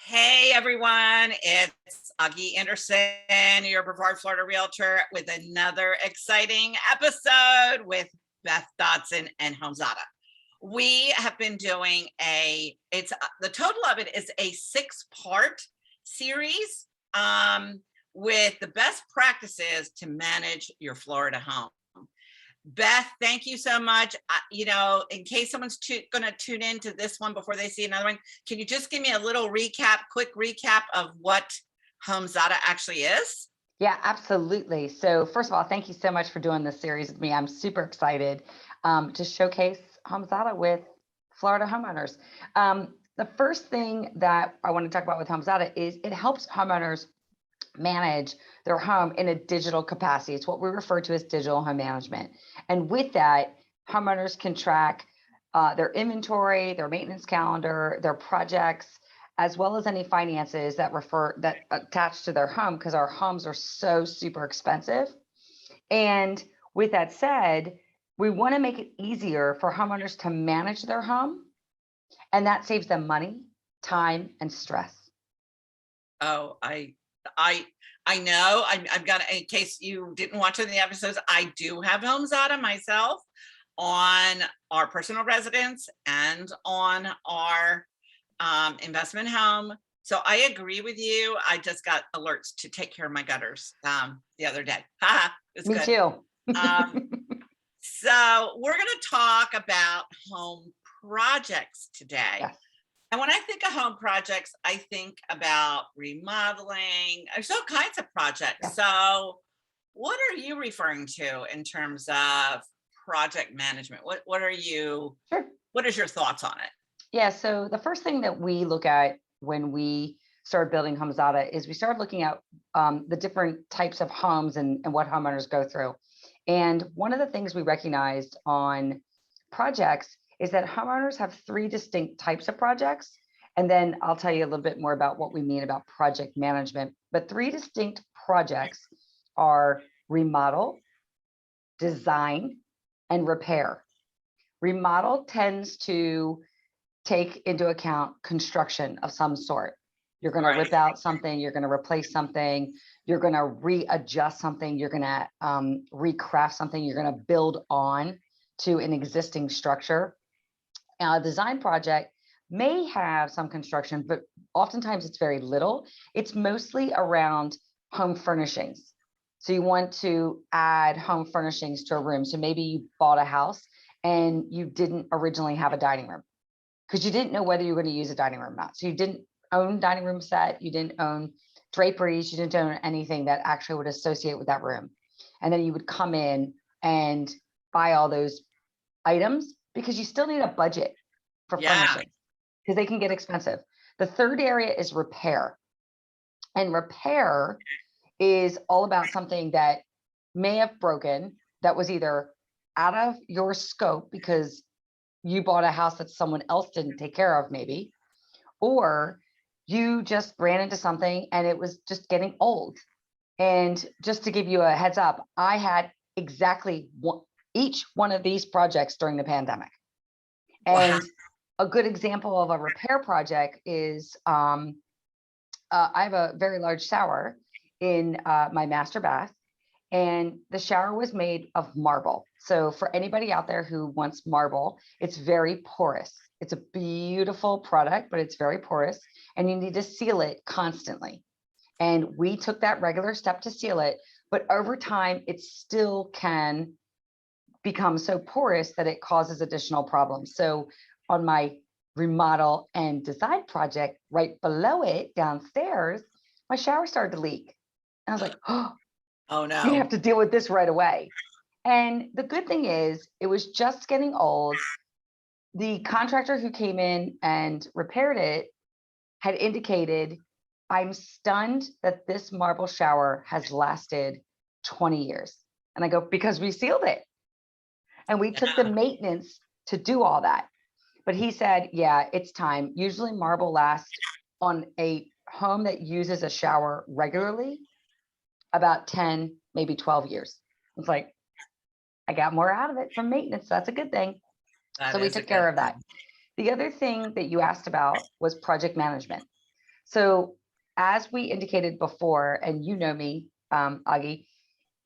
Hey everyone, it's Agi Anderson, your Brevard, Florida realtor, with another exciting episode with Beth Dodson and Homezada. We have been doing the total of it is a 6-part series with the best practices to manage your Florida home. Beth, thank you so much. In case someone's going to tune into this one before they see another one, can you just give me a little quick recap of what Homezada actually is? Yeah, absolutely. So first of all, thank you so much for doing this series with me. I'm super excited to showcase Homezada with Florida homeowners. The first thing that I want to talk about with Homezada is it helps homeowners manage their home in a digital capacity. It's what we refer to as digital home management. And with that, homeowners can track their inventory, their maintenance calendar, their projects, as well as any finances that attach to their home, because our homes are so super expensive. And with that said, we want to make it easier for homeowners to manage their home, and that saves them money, time, and stress. Oh, I know. I'm gonna, in case you didn't watch any of the episodes, I do have Homezada myself on our personal residence and on our investment home. So I agree with you. I just got alerts to take care of my gutters the other day. It's Me good. too. So we're going to talk about home projects today. Yes. And when I think of home projects, I think about remodeling. There's all kinds of projects. Yes. So what are you referring to in terms of project management? What is your thoughts on it? Yeah, so the first thing that we look at when we started building Homezada is we started looking at the different types of homes and what homeowners go through. And one of the things we recognized on projects is that homeowners have 3 distinct types of projects. And then I'll tell you a little bit more about what we mean about project management. But 3 distinct projects are remodel, design, and repair. Remodel tends to take into account construction of some sort. You're going to rip out something, you're going to replace something, you're going to readjust something, you're going to recraft something, you're going to build on to an existing structure. A design project may have some construction, but oftentimes it's very little. It's mostly around home furnishings. So you want to add home furnishings to a room. So maybe you bought a house and you didn't originally have a dining room because you didn't know whether you were going to use a dining room or not. So you didn't own dining room set, you didn't own draperies, you didn't own anything that actually would associate with that room. And then you would come in and buy all those items because you still need a budget for furnishing because they can get expensive. The third area is repair. And repair is all about something that may have broken that was either out of your scope because you bought a house that someone else didn't take care of maybe, or you just ran into something and it was just getting old. And just to give you a heads up, I had exactly each one of these projects during the pandemic. And a good example of a repair project is I have a very large shower in my master bath, and the shower was made of marble. So for anybody out there who wants marble, it's very porous. It's a beautiful product, but it's very porous, and you need to seal it constantly. And we took that regular step to seal it, but over time, it still can become so porous that it causes additional problems. So on my remodel and design project, right below it downstairs, my shower started to leak. And I was like, oh no, we have to deal with this right away. And the good thing is it was just getting old. The contractor who came in and repaired it had indicated, I'm stunned that this marble shower has lasted 20 years. And I go, because we sealed it. And we took the maintenance to do all that. But he said, yeah, it's time. Usually marble lasts on a home that uses a shower regularly about 10, maybe 12 years. It's like, I got more out of it from maintenance. That's a good thing. So we took care of that. The other thing that you asked about was project management. So as we indicated before, and you know me, Agi,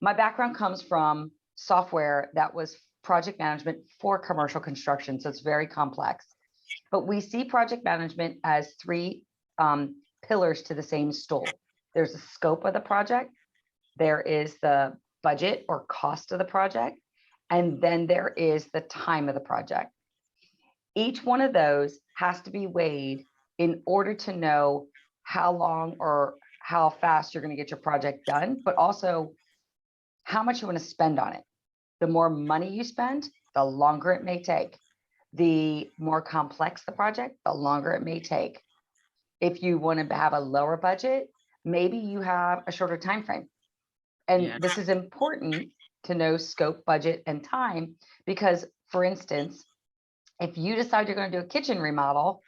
my background comes from software that was project management for commercial construction. So it's very complex. But we see project management as three pillars to the same stool. There's the scope of the project, there is the budget or cost of the project, and then there is the time of the project. Each one of those has to be weighed in order to know how long or how fast you're going to get your project done, but also how much you want to spend on it. The more money you spend, the longer it may take. The more complex the project, the longer it may take. If you want to have a lower budget, maybe you have a shorter time frame. And this is important to know scope, budget, and time, because, for instance, if you decide you're going to do a kitchen remodel,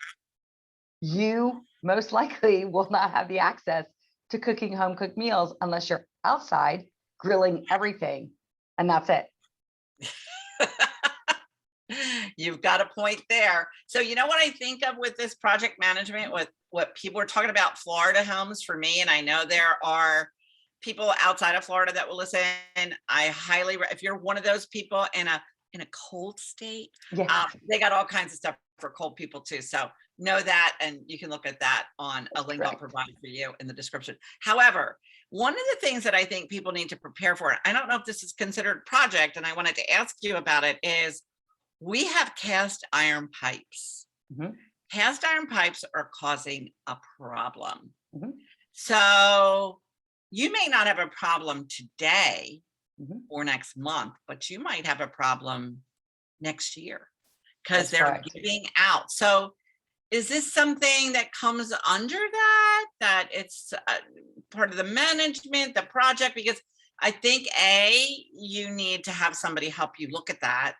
you most likely will not have the access to cooking home cooked meals unless you're outside grilling everything, and that's it. You've got a point there. So you know what I think of with this project management, with what people are talking about Florida homes for me, and I know there are people outside of Florida that will listen. I highly, if you're one of those people in a cold state, they got all kinds of stuff for cold people too. So know that, and you can look at that on a link I'll provide for you in the description. However, one of the things that I think people need to prepare for, I don't know if this is considered project, and I wanted to ask you about it, is we have cast iron pipes. Cast iron pipes are causing a problem. So you may not have a problem today or next month, but you might have a problem next year because they're giving out. So is this something that comes under that it's part of the management, the project? Because I think you need to have somebody help you look at that.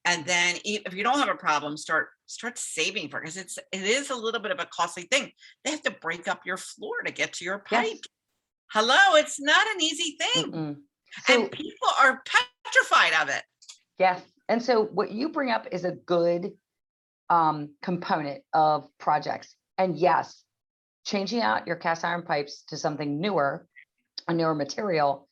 And then if you don't have a problem, start saving for it, because it is a little bit of a costly thing. They have to break up your floor to get to your pipe. Hello, it's not an easy thing. So, and people are petrified of it. Yes. And so what you bring up is a good component of projects. And yes, changing out your cast iron pipes to something newer, a newer material,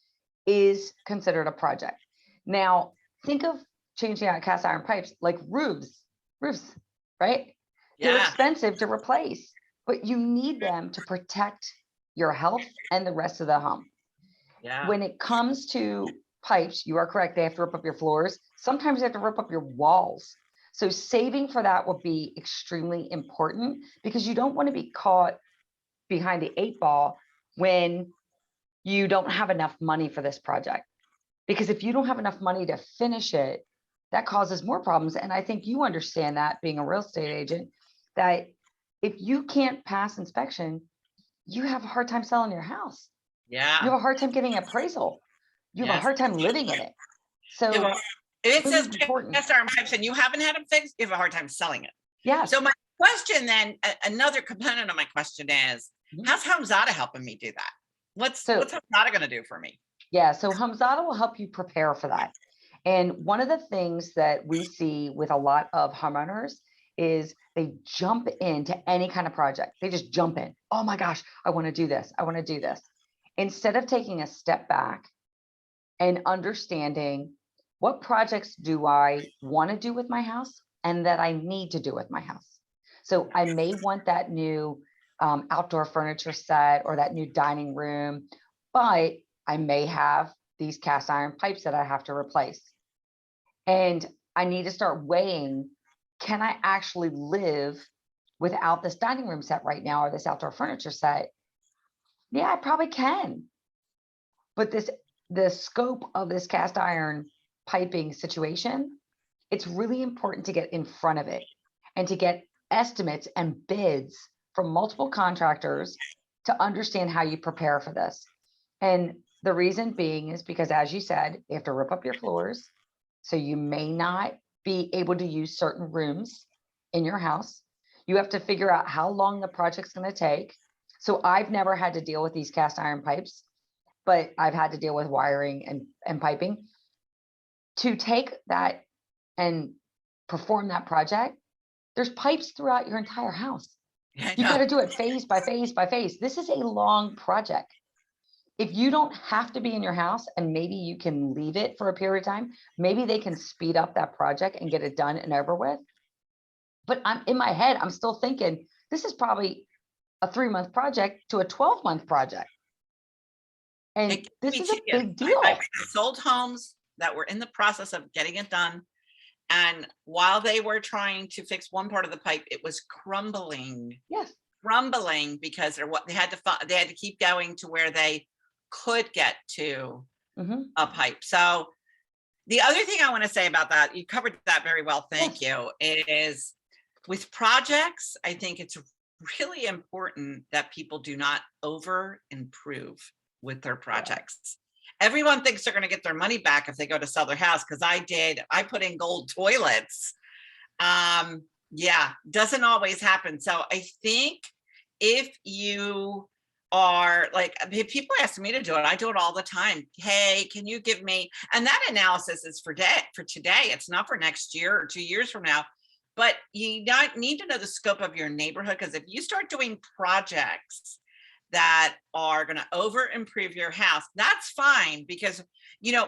is considered a project. Now, think of changing out cast iron pipes like roofs, right? They're expensive to replace, but you need them to protect your health and the rest of the home. When it comes to pipes, you are correct. They have to rip up your floors. Sometimes you have to rip up your walls. So saving for that will be extremely important, because you don't want to be caught behind the 8 ball when you don't have enough money for this project. Because if you don't have enough money to finish it, that causes more problems. And I think you understand that, being a real estate agent, that if you can't pass inspection, you have a hard time selling your house. You have a hard time getting appraisal. You have a hard time living in it. So if it says cast iron pipes and you haven't had them fixed, you have a hard time selling it. So my question then, another component of my question is, how's HomeZada helping me do that? What's HomeZada going to do for me? So HomeZada will help you prepare for that. And one of the things that we see with a lot of homeowners is they jump into any kind of project. They just jump in. Oh my gosh, I want to do this. I want to do this. Instead of taking a step back and understanding, what projects do I want to do with my house and that I need to do with my house? So I may want that new outdoor furniture set or that new dining room, but I may have these cast iron pipes that I have to replace. And I need to start weighing, can I actually live without this dining room set right now or this outdoor furniture set? Yeah, I probably can. But the scope of this cast iron piping situation, it's really important to get in front of it and to get estimates and bids from multiple contractors to understand how you prepare for this. And the reason being is because, as you said, you have to rip up your floors. So you may not be able to use certain rooms in your house. You have to figure out how long the project's going to take. So I've never had to deal with these cast iron pipes, but I've had to deal with wiring and piping. To take that and perform that project, there's pipes throughout your entire house. I You know. got to do it phase by phase by phase. This is a long project. If you don't have to be in your house and maybe you can leave it for a period of time, maybe they can speed up that project and get it done and over with. But I'm in my head, I'm still thinking this is probably a 3-month project to a 12-month project. And It this me is a too. Yes. big I've deal. sold homes that were in the process of getting it done. And while they were trying to fix one part of the pipe, it was Yes. crumbling because they had they had to keep going to where they could get to Mhm. a pipe. So the other thing I want to say about that, you covered that very well, thank Yes. you, is with projects, I think it's really important that people do not over improve with their Yeah. projects. Everyone thinks they're going to get their money back if they go to sell their house, because I put in gold toilets. Yeah, doesn't always happen. So I think if you are like, if people ask me to do it, I do it all the time. Hey, can you give me, and that analysis is for today. It's not for next year or 2 years from now. But you not need to know the scope of your neighborhood, because if you start doing projects that are going to over improve your house, that's fine, because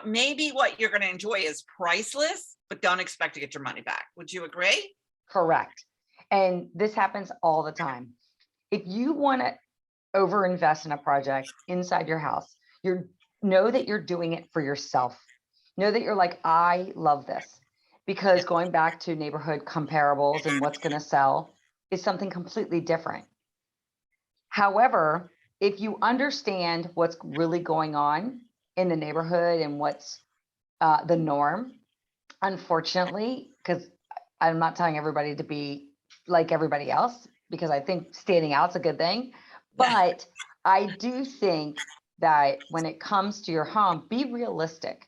maybe what you're going to enjoy is priceless, but don't expect to get your money back. Would you agree? Correct. And this happens all the time. If you want to overinvest in a project inside your house, know that you're doing it for yourself. Know that you're like, I love this. Yeah. Because going back to neighborhood comparables and what's going to sell is something completely different. However, if you understand what's really going on in the neighborhood and what's the norm, unfortunately, because I'm not telling everybody to be like everybody else, because I think standing out's a good thing. Yeah. But I do think that when it comes to your home, be realistic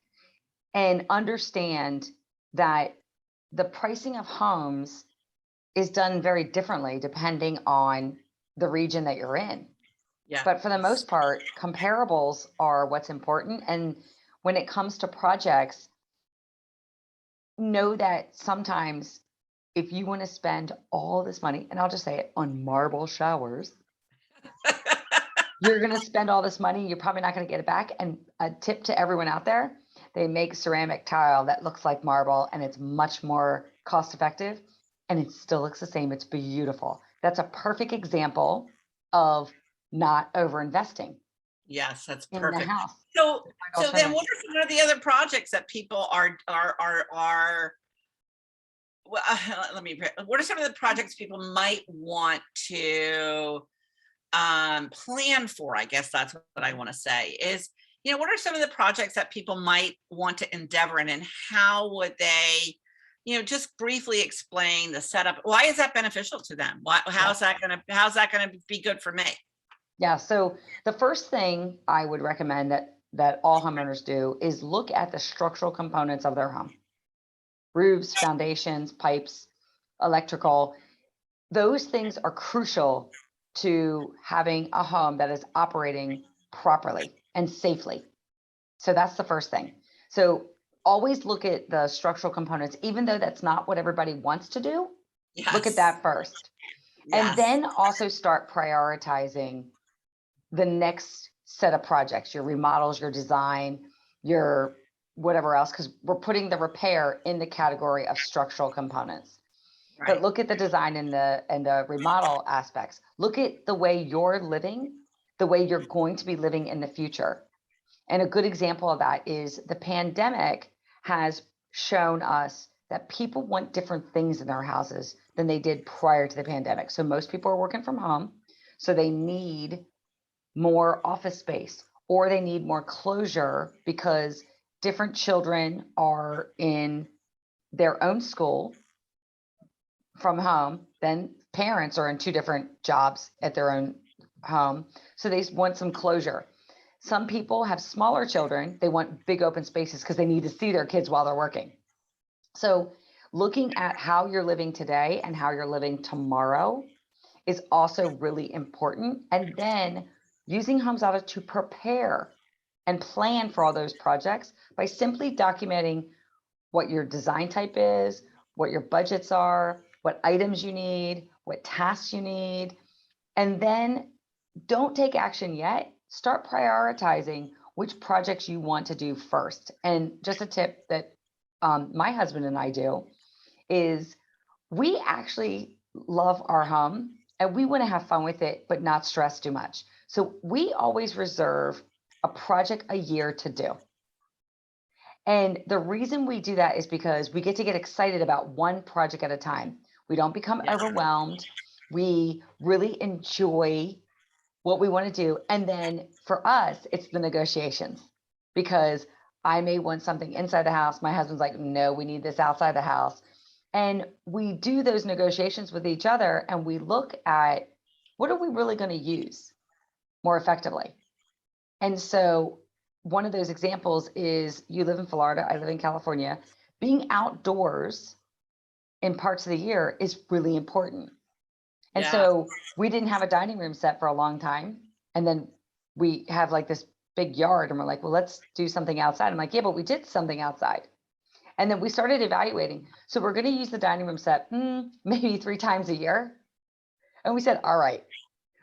and understand that the pricing of homes is done very differently depending on the region that you're in. Yeah. But for the most part, comparables are what's important. And when it comes to projects, know that sometimes if you want to spend all this money, and I'll just say it, on marble showers, you're going to spend all this money. You're probably not going to get it back. And a tip to everyone out there, they make ceramic tile that looks like marble and it's much more cost effective and it still looks the same. It's beautiful. That's a perfect example of not over investing Yes, that's in the perfect. house. So, Like so then alternative. what are some of the other projects that people well, what are some of the projects people might want to plan for? I guess that's what I want to say is, what are some of the projects that people might want to endeavor in, and how would they, just briefly explain the setup? Why is that beneficial to them? Yeah. How's that going to be good for me? Yeah. So the first thing I would recommend that all homeowners do is look at the structural components of their home. Roofs, foundations, pipes, electrical. Those things are crucial to having a home that is operating properly and safely. So that's the first thing. So always look at the structural components, even though that's not what everybody wants to do. Look at Yes. that first. And Yes. then also start prioritizing the next set of projects, your remodels, your design, your whatever else, because we're putting the repair in the category of structural components. But Right. look at the design and the remodel aspects. Look at the way you're living, the way you're going to be living in the future. And a good example of that is the pandemic has shown us that people want different things in their houses than they did prior to the pandemic. So most people are working from home, so they need more office space or they need more closure because different children are in their own school from home, then parents are in two different jobs at their own home. So they want some closure. Some people have smaller children. They want big open spaces because they need to see their kids while they're working. So looking at how you're living today and how you're living tomorrow is also really important. And then using HomeZada to prepare and plan for all those projects by simply documenting what your design type is, what your budgets are, what items you need, what tasks you need. And then don't take action yet. Start prioritizing which projects you want to do first. And just a tip that my husband and I do is we actually love our home and we want to have fun with it, but not stress too much. So we always reserve a project a year to do. And the reason we do that is because we get to get excited about one project at a time. We don't become overwhelmed. We really enjoy what we want to do. And then for us, it's the negotiations because I may want something inside the house. My husband's like, no, we need this outside the house. And we do those negotiations with each other and we look at what are we really going to use more effectively. And so one of those examples is you live in Florida, I live in California. Being outdoors in parts of the year is really important. And so we didn't have a dining room set for a long time. And then we have like this big yard and we're like, well, let's do something outside. I'm like, yeah, but we did something outside. And then we started evaluating. So we're going to use the dining room set maybe 3 times a year. And we said, all right,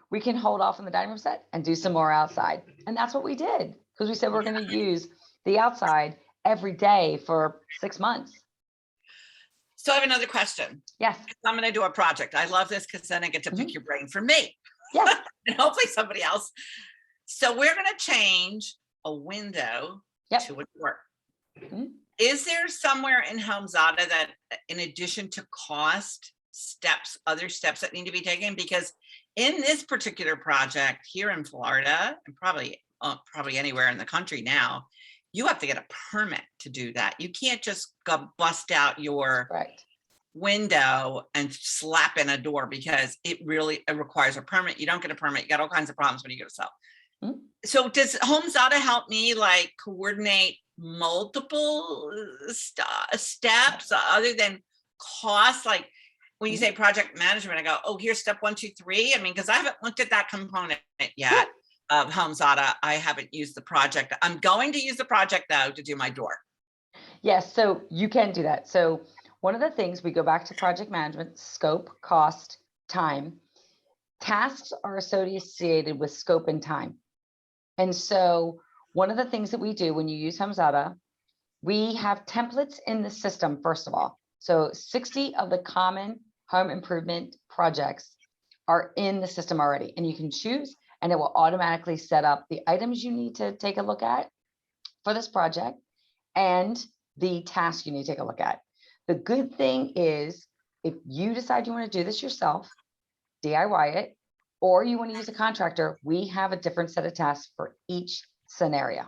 we can hold off on the dining room set and do some more outside. And that's what we did because we said we're going to use the outside every day for 6 months. So I have another question. Yes. I'm going to do a project. I love this because then I get to pick your brain for me. Yes. And hopefully somebody else. So we're going to change a window to a door. Is there somewhere in HomeZada that in addition to cost other steps that need to be taken? Because in this particular project here in Florida and probably anywhere in the country now, you have to get a permit to do that. You can't just go bust out your window and slap in a door because it requires a permit. You don't get a permit. You got all kinds of problems when you go to sell. So does HomeZada help me like coordinate multiple steps other than cost? Like when you say project management, I go, oh, here's step 1, 2, 3. I mean, because I haven't looked at that component yet. Of HomeZada, I haven't used the project. I'm going to use the project though to do my door. Yes, so you can do that. So one of the things we go back to project management, scope, cost, time. Tasks are associated with scope and time. And so one of the things that we do when you use HomeZada, we have templates in the system, first of all. So 60 of the common home improvement projects are in the system already, and you can choose and it will automatically set up the items you need to take a look at for this project and the task you need to take a look at. The good thing is if you decide you want to do this yourself, DIY it, or you want to use a contractor, we have a different set of tasks for each scenario.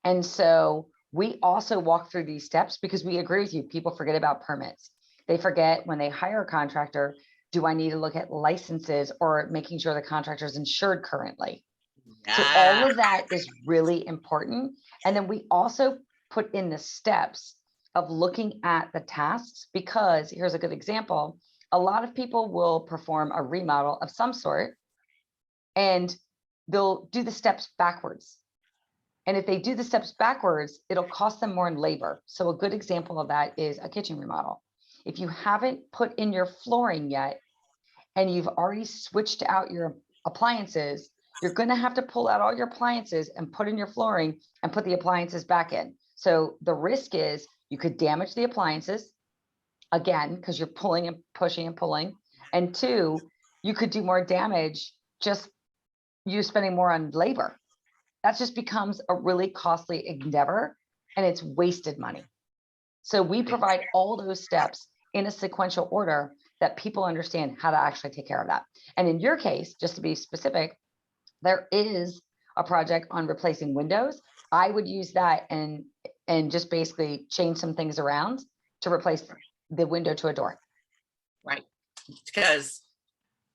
And so we also walk through these steps because we agree with you. People forget about permits. They forget when they hire a contractor, do I need to look at licenses or making sure the contractor is insured currently? So all of that is really important. And then we also put in the steps of looking at the tasks because here's a good example. A lot of people will perform a remodel of some sort and they'll do the steps backwards. And if they do the steps backwards, it'll cost them more in labor. So a good example of that is a kitchen remodel. If you haven't put in your flooring yet, and you've already switched out your appliances, you're going to have to pull out all your appliances and put in your flooring and put the appliances back in. So the risk is you could damage the appliances again, because you're pulling and pushing and pulling. And 2, you could do more damage just you spending more on labor. That just becomes a really costly endeavor and it's wasted money. So we provide all those steps in a sequential order that people understand how to actually take care of that. And in your case, just to be specific, there is a project on replacing windows. I would use that and just basically change some things around to replace the window to a door. Right. Because,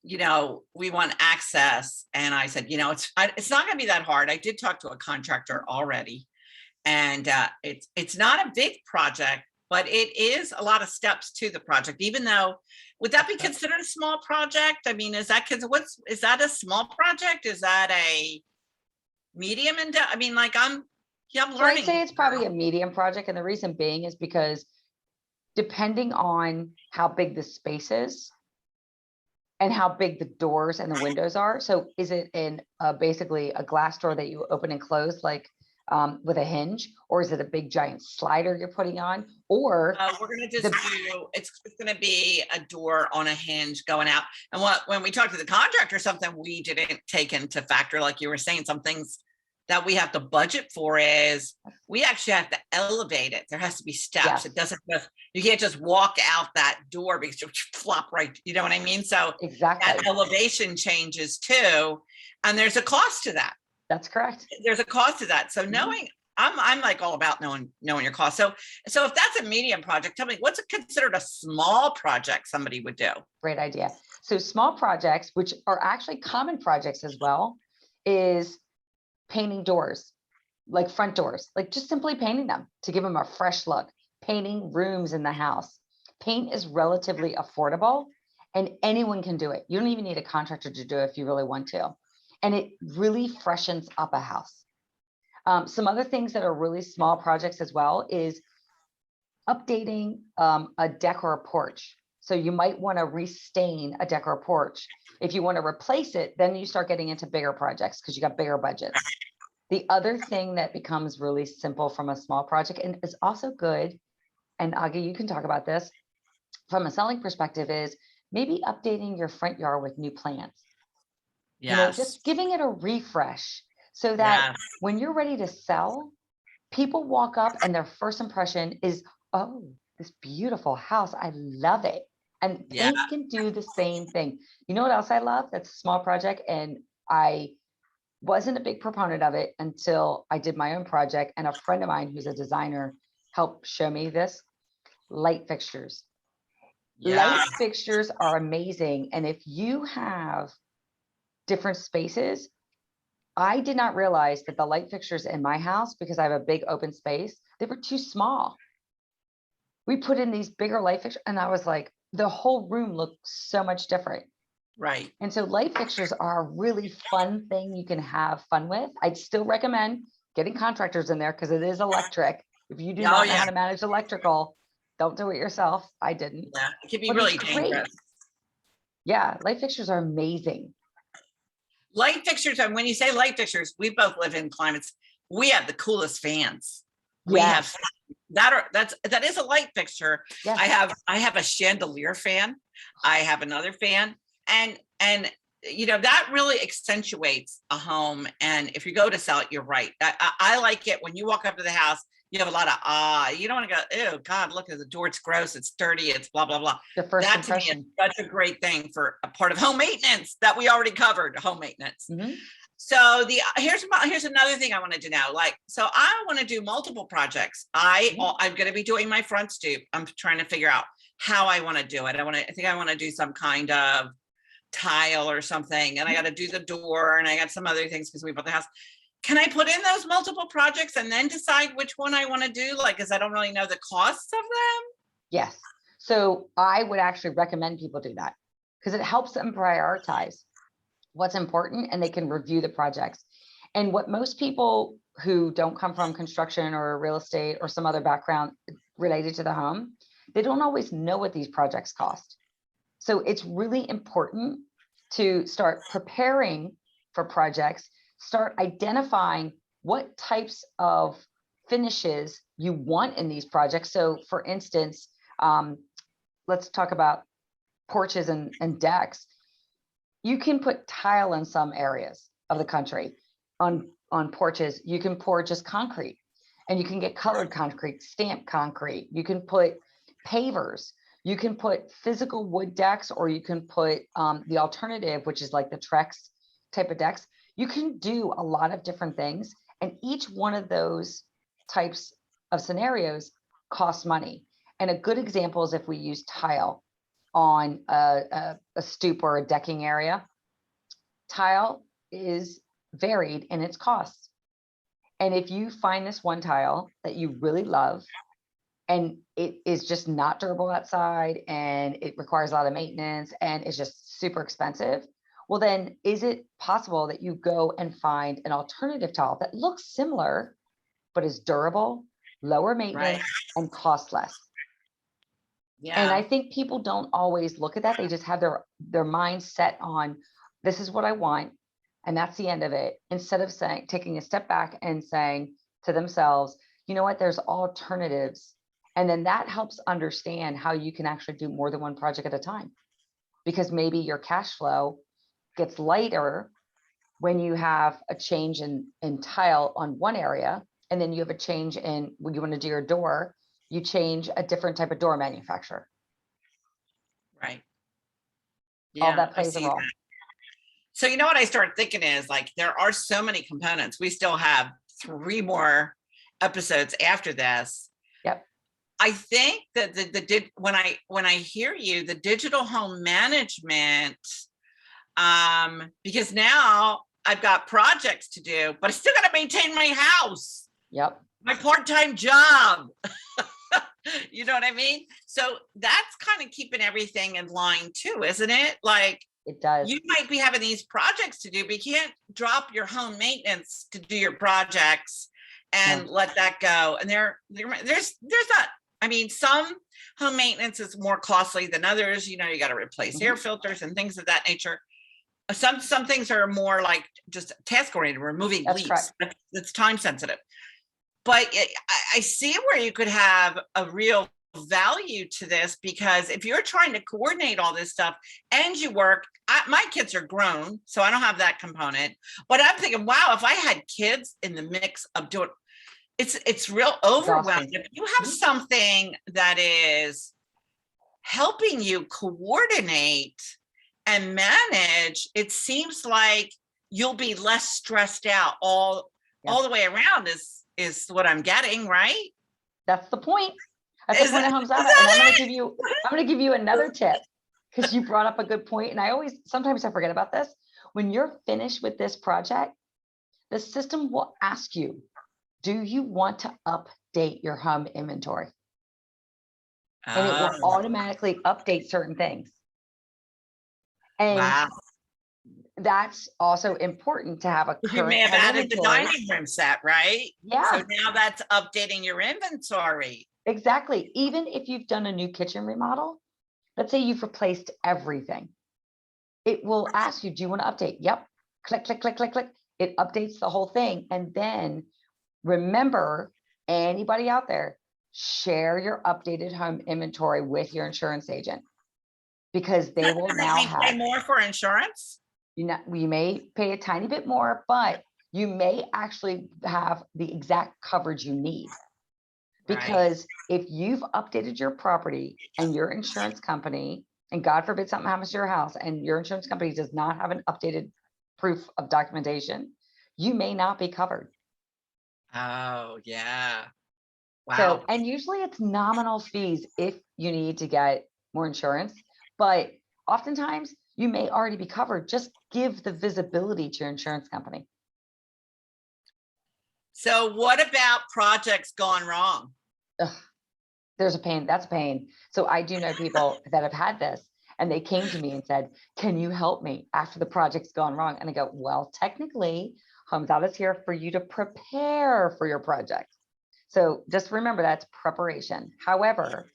we want access. And I said, it's not going to be that hard. I did talk to a contractor already. And it's not a big project, but it is a lot of steps to the project, even though, would that be considered a small project? I mean, is that a small project? Is that a medium? I mean, like I'm learning. So I'd say it's probably a medium project. And the reason being is because depending on how big the space is, and how big the doors and the windows are. So is it in basically a glass door that you open and close, like with a hinge, or is it a big giant slider you're putting on? Or We're gonna just the do, it's gonna be a door on a hinge going out. And when we talked to the contractor, something we didn't take into factor, like you were saying, some things that we have to budget for is we actually have to elevate it. There has to be steps. Yes. It doesn't just, you can't just walk out that door because you flop right, you know what I mean? So exactly, that elevation changes too. And there's a cost to that. that's correct. There's a cost to that. So knowing, I'm like all about knowing your cost. So if that's a medium project, tell me, what's considered a small project somebody would do? Great idea. So small projects, which are actually common projects as well, is painting doors, like front doors, like just simply painting them to give them a fresh look. Painting rooms in the house. Paint is relatively affordable and anyone can do it. You don't even need a contractor to do it if you really want to. And it really freshens up a house. Some other things that are really small projects as well is updating a deck or a porch. So you might want to restain a deck or a porch. If you want to replace it, then you start getting into bigger projects because you got bigger budgets. The other thing that becomes really simple from a small project and is also good, and Agi, you can talk about this from a selling perspective, is maybe updating your front yard with new plants. Yes. You know, just giving it a refresh so that Yes. when you're ready to sell, people walk up and their first impression is, oh, this beautiful house. I love it. And Yeah. paint can do the same thing. You know what else I love? That's a small project. And I wasn't a big proponent of it until I did my own project. And a friend of mine who's a designer helped show me this. Light fixtures. Yeah. Light fixtures are amazing. And if you have different spaces, I did not realize that the light fixtures in my house, because I have a big open space, they were too small. We put in these bigger light fixtures and I was like, the whole room looked so much different. Right. And so light fixtures are a really fun thing you can have fun with. I'd still recommend getting contractors in there because it is electric. If you do not know how to manage electrical, don't do it yourself. I didn't. Yeah, it can be But really it's great. dangerous. Yeah, light fixtures are amazing. Light fixtures, and when you say light fixtures, we both live in climates. We have the coolest fans. We have that is a light fixture. Yes. I have a chandelier fan. I have another fan, and you know that really accentuates a home. And if you go to sell it, you're right. I like it when you walk up to the house. You have a lot of you don't want to go, oh God, look at the door, it's gross, it's dirty, it's blah blah blah. The first that impression. To me is such a great thing for a part of home maintenance that we already covered, home maintenance. Mm-hmm. So here's another thing I wanted to know. Like, so I want to do multiple projects. I'm going to be doing my front stoop. I'm trying to figure out how I want to do it. I think I want to do some kind of tile or something, and I got to do the door, and I got some other things because we bought the house. Can I put in those multiple projects and then decide which one I want to do? Like, because I don't really know the costs of them. Yes. So I would actually recommend people do that because it helps them prioritize what's important and they can review the projects. And what most people who don't come from construction or real estate or some other background related to the home, they don't always know what these projects cost. So it's really important to start preparing for projects, start identifying what types of finishes you want in these projects. So for instance, let's talk about porches and decks. You can put tile in some areas of the country. On porches, you can pour just concrete and you can get colored concrete, stamped concrete. You can put pavers. You can put physical wood decks, or you can put the alternative, which is like the Trex type of decks. You can do a lot of different things. And each one of those types of scenarios costs money. And a good example is if we use tile on a stoop or a decking area. Tile is varied in its costs. And if you find this one tile that you really love, and it is just not durable outside, and it requires a lot of maintenance, and it's just super expensive, well, then is it possible that you go and find an alternative tile that looks similar, but is durable, lower maintenance, and costs less? And I Yeah. think people don't always look at that. They just have their mind set on, this is what I want, and that's the end of it. Instead of saying, taking a step back and saying to themselves, you know what, there's alternatives. And then that helps understand how you can actually do more than one project at a time. Because maybe your cash flow gets lighter when you have a change in tile on one area, and then you have a change in when you want to do your door, you change a different type of door manufacturer. Right. All Yeah, that I plays a see role. that. So you know what I started thinking is like there are so many components. We still have 3 more episodes after this. Yep. I think that when I hear you, the digital home management, because now I've got projects to do, but I still got to maintain my house, Yep. my part-time job. You know what I mean? So that's kind of keeping everything in line too, isn't it? Like It does. you might be having these projects to do, but you can't drop your home maintenance to do your projects and No. let that go. And there's not, I mean, some home maintenance is more costly than others. You know, you got to replace air filters and things of that nature. Some things are more like just task oriented, removing That's leaks. correct. That's time sensitive. But I see where you could have a real value to this, because if you're trying to coordinate all this stuff and you work, my kids are grown, so I don't have that component. But I'm thinking, wow, if I had kids in the mix of doing, it's real overwhelming. Exhausting. If you have something that is helping you coordinate and manage, it seems like you'll be less stressed out all Yes. the way around is what I'm getting, right? That's the point. That's the Is point that, of is HomeZada. And that I'm going to give you another tip, because you brought up a good point. And sometimes I forget about this. When you're finished with this project, the system will ask you, do you want to update your home inventory? And it will Oh, automatically update certain things. And wow. that's also important to have a You may current have home added the inventory. dining room set, right? So Yeah, now that's updating your inventory. exactly. Even if you've done a new kitchen remodel, let's say you've replaced everything, it will ask you, do you want to update? Yep. Click, click, click, click, click. It updates the whole thing. And then remember, anybody out there, share your updated home inventory with your insurance agent, because they will Does it now mean pay have, more for insurance? we may pay a tiny bit more, but you may actually have the exact coverage you need. Right. Because if you've updated your property and your insurance company, and God forbid something happens to your house and your insurance company does not have an updated proof of documentation, you may not be covered. Oh, yeah. So, Wow. and usually it's nominal fees if you need to get more insurance, but oftentimes you may already be covered. Just give the visibility to your insurance company. So what about projects gone wrong? Ugh, there's a pain. That's a pain. So I do know people that have had this, and they came to me and said, can you help me after the project's gone wrong? And I go, well, technically, HomeZada is here for you to prepare for your project. So just remember, that's preparation. However,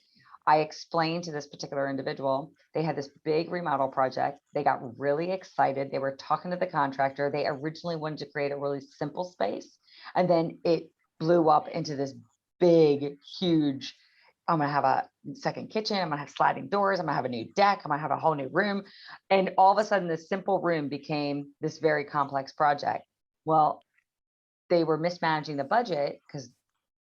I explained to this particular individual, they had this big remodel project. They got really excited. They were talking to the contractor. They originally wanted to create a really simple space, and then it blew up into this big, huge, I'm going to have a second kitchen. I'm going to have sliding doors. I'm going to have a new deck. I'm going to have a whole new room. And all of a sudden, this simple room became this very complex project. Well, they were mismanaging the budget because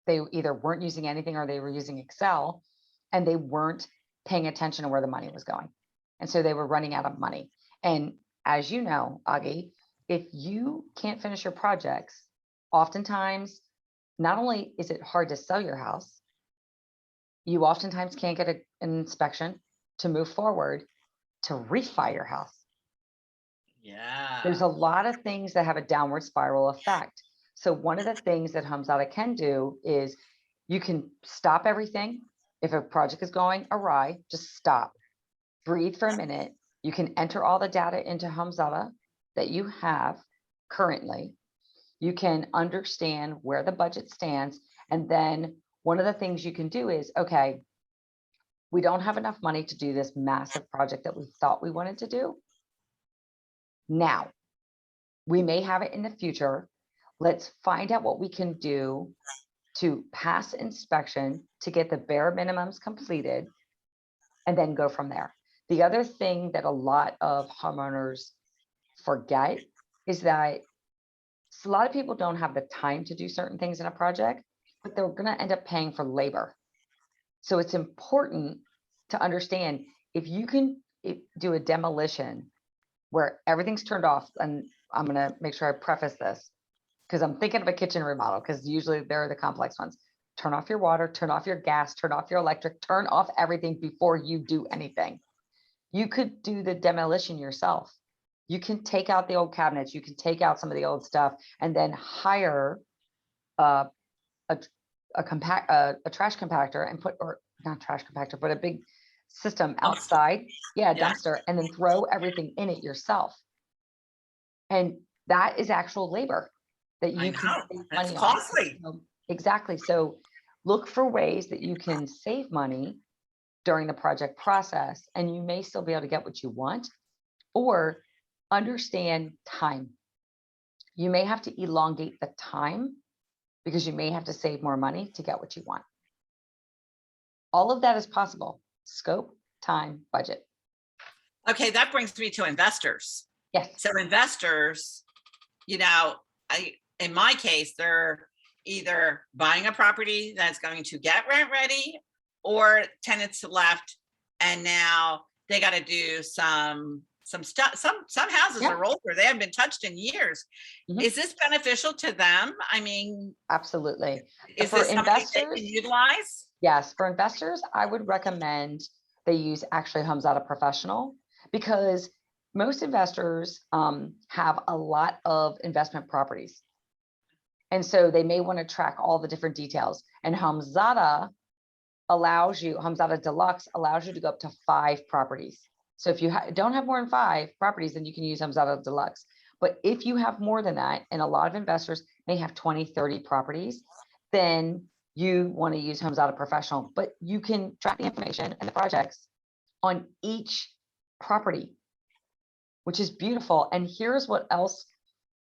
they either weren't using anything or they were using Excel, and they weren't paying attention to where the money was going. And so they were running out of money. And as you know, Agi, if you can't finish your projects, oftentimes, not only is it hard to sell your house, you oftentimes can't get an inspection to move forward to refi your house. There's Yeah. a lot of things that have a downward spiral effect. So one of the things that HomeZada can do is you can stop everything. If a project is going awry, just stop, breathe for a minute. You can enter all the data into HomeZada that you have currently. You can understand where the budget stands. And then one of the things you can do is, okay, we don't have enough money to do this massive project that we thought we wanted to do now. We may have it in the future. Let's find out what we can do to pass inspection to get the bare minimums completed and then go from there. The other thing that a lot of homeowners forget is that a lot of people don't have the time to do certain things in a project, but they're going to end up paying for labor. So it's important to understand if you can do a demolition where everything's turned off, and I'm going to make sure I preface this because I'm thinking of a kitchen remodel, because usually they're the complex ones. Turn off your water, turn off your gas, turn off your electric, turn off everything before you do anything. You could do the demolition yourself. You can take out the old cabinets, you can take out some of the old stuff, and then hire a trash compactor and or not trash compactor, but a big system outside. Yeah, dumpster, and then throw everything in it yourself. And that is actual labor that you can save money on. Costly. Exactly. So look for ways that you can save money during the project process, and you may still be able to get what you want, or understand time. You may have to elongate the time because you may have to save more money to get what you want. All of that is possible. Scope, time, budget. Okay, that brings me to investors. Yes. So investors, in my case, they're either buying a property that's going to get rent ready, or tenants left, and now they got to do some stuff. Some houses are older; they haven't been touched in years. Mm-hmm. Is this beneficial to them? I mean, absolutely. Is for this investors they can utilize? Yes, for investors, I would recommend they use actually HomeZada Professional, because most investors have a lot of investment properties. And so they may want to track all the different details. And HomeZada Deluxe allows you to go up to 5 properties. So if you don't have more than 5 properties, then you can use HomeZada Deluxe. But if you have more than that, and a lot of investors may have 20, 30 properties, then you want to use HomeZada Professional. But you can track the information and the projects on each property, which is beautiful. And here's what else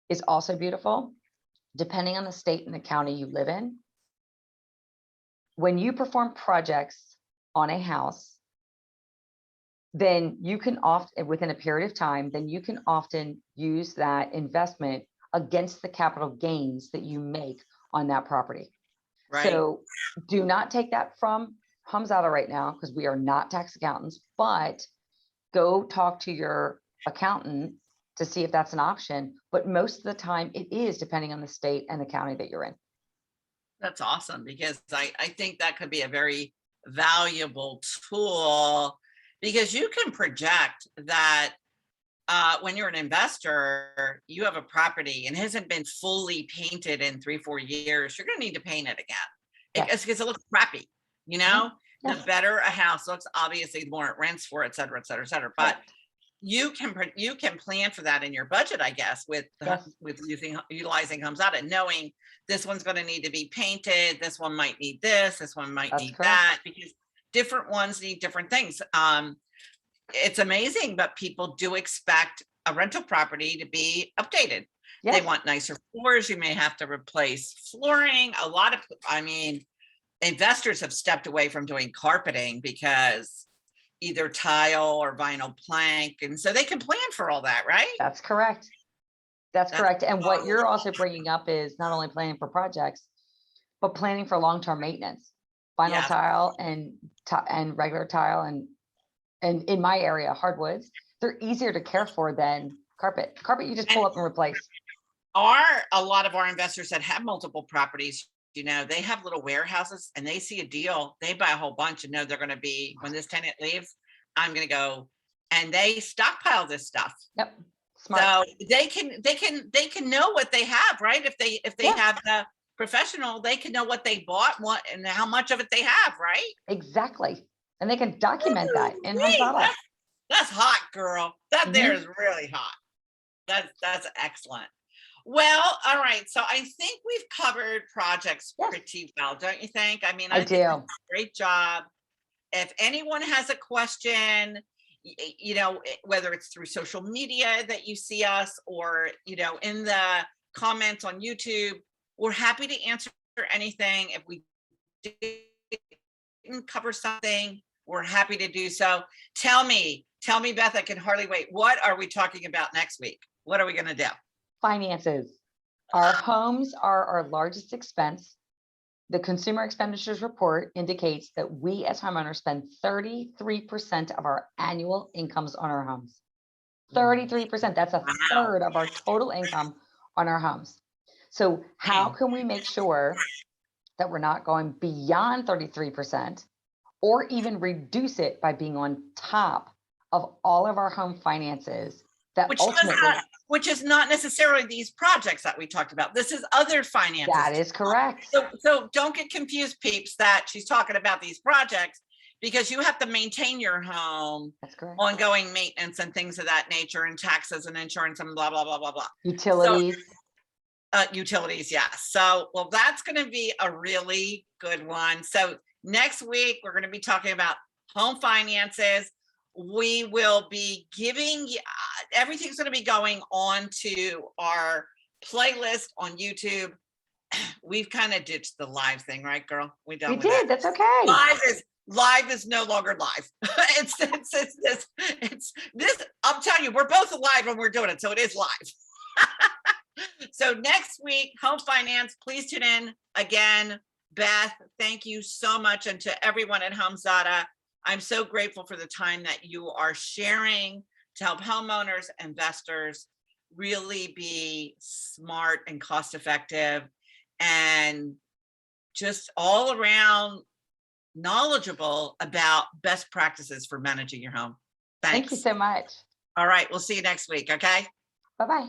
is also beautiful. Depending on the state and the county you live in, when you perform projects on a house, then you can often, within a period of time, then you can often use that investment against the capital gains that you make on that property. Right. So do not take that from HomeZada right now, because we are not tax accountants, but go talk to your accountant to see if that's an option. But most of the time it is, depending on the state and the county that you're in. That's awesome, because I think that could be a very valuable tool, because you can project that when you're an investor, you have a property and it hasn't been fully painted in 3-4 years, you're going to need to paint it again. Because it looks crappy, the better a house looks, obviously the more it rents for, et cetera, et cetera, et cetera. But you can plan for that in your budget, I guess, with utilizing HomeZada, knowing this one's going to need to be painted, this one might need this one might need that, because different ones need different things. It's amazing, but people do expect a rental property to be updated. They want nicer floors. You may have to replace flooring. Investors have stepped away from doing carpeting because either tile or vinyl plank. And so they can plan for all that, right? That's correct. That's correct. And what you're also bringing up is not only planning for projects, but planning for long-term maintenance. Vinyl tile and regular tile and in my area, hardwoods, they're easier to care for than carpet. Carpet, you just pull up and replace. A lot of our investors that have multiple properties, they have little warehouses, and they see a deal, they buy a whole bunch and know they're going to be, when this tenant leaves, I'm going to go, and they stockpile this stuff. Yep. Smart. So they can know what they have, right? If they have the professional, they can know what they bought, what and how much of it they have, right? Exactly. And they can document that in HomeZada. That's hot, girl. That there is really hot. That's excellent. Well, all right. So I think we've covered projects pretty well, don't you think? I do. Think great job. if anyone has a question, whether it's through social media that you see us, or, in the comments on YouTube, we're happy to answer anything. If we didn't cover something, we're happy to do so. Tell me, Beth, I can hardly wait. What are we talking about next week? What are we going to do? Finances. Our homes are our largest expense. The Consumer Expenditures Report indicates that we as homeowners spend 33% of our annual incomes on our homes. 33%, that's a third of our total income on our homes. So how can we make sure that we're not going beyond 33% or even reduce it by being on top of all of our home finances that which is not necessarily these projects that we talked about. This is other finances. That is correct. So don't get confused, peeps, that she's talking about these projects, because you have to maintain your home. That's correct. Ongoing maintenance and things of that nature, and taxes and insurance and blah, blah, blah, blah, blah. Utilities. Utilities, yes. So, well, that's going to be a really good one. So next week, we're going to be talking about home finances. We will be giving, everything's going to be going on to our playlist on YouTube. We've kind of ditched the live thing, right, girl? We did. That's okay. Live is no longer live. It's this. I'm telling you, we're both alive when we're doing it, so it is live. So next week, home finance. Please tune in again. Beth, thank you so much, and to everyone at HomeZada. I'm so grateful for the time that you are sharing to help homeowners, investors really be smart and cost effective, and just all around knowledgeable about best practices for managing your home. Thanks. Thank you so much. All right, we'll see you next week. Okay. Bye-bye.